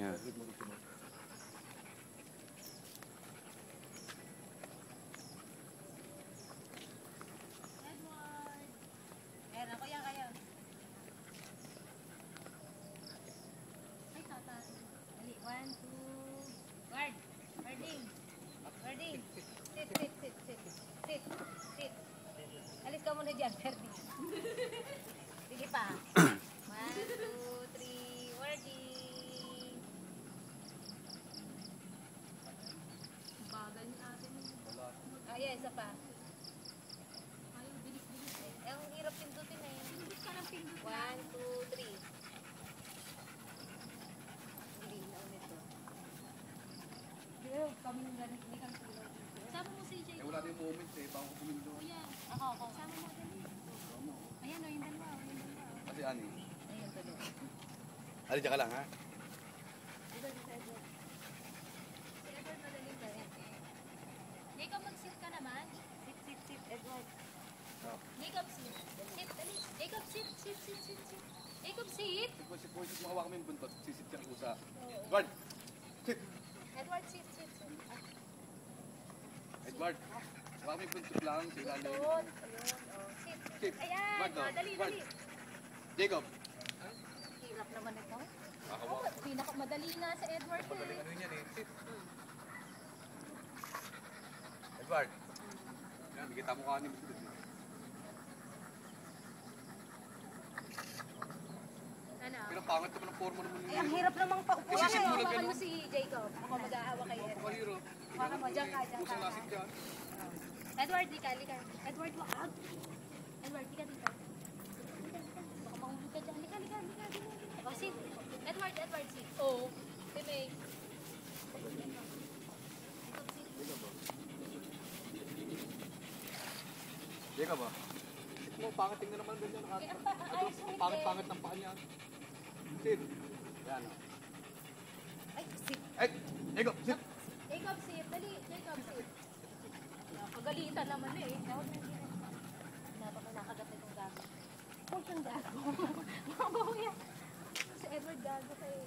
Yeah. Alis ka muna dyan, Ferdy. Sige pa. 1, 2, 3, wording. Bagal ni atin. Yes, isa pa. Ayaw, bilis-bilis eh. Ang hirap pindutin eh. Bilis ka ng pindutin. 1, 2, 3. Hindi na ulit to. Kami nang ganit, hindi kang tulog. Sama mo si Jay. Wala din moment eh, bago kumindo. Ako. Sama mo dali. Ayan o, yung dalawa. Kasi ani. Ayun, dalawa. Ali, dyan ka lang ha? Si Edward madaling ba rin? Jacob, mag-sit ka naman. Sit, Edward. Jacob, sit. Sit, dali. Jacob, sit. Jacob, sit. Kung makawa kami yung buntot, sisit ka ng kusa. Edward! Sit! Edward, sit. Edward! Makawa kami yung buntot lang, sila lang. Ayun, oh. Sit. Ayan, dali. Jacob! Hirap naman ito. Makawa. Pinakamadali nga sa Edward eh. Pagaling ano yan eh. Sit! Edward! Yan, bigita mo kanin mo dito. Ano? Pero pangit naman ang forma naman Ang hirap namang paupo. Kasi simulan Hawakan ka, mo si Jacob. Ako mag-aawa kay Edward. Pakahirap. Hawakan mo, dyan ka. Kusang lasik dyan. Edward, lika. Edward, wag. Edward, lika dito. Baka mahulog ka dyan. Lika. Oh, sit. Edward, sit. Oo. Timay. Jacob ba? Mo, pangit tingnan naman ganyan. Pangit ng paa niya. Sit. Yan o. Ay, sit. Ay! Jacob, sit! Jacob, sit. Dali. Jacob, sit. Kagalitan naman eh. Napaka-nakagat na itong gago. Huwag kang gago. Mga baho yan. Si Edward gago ka eh.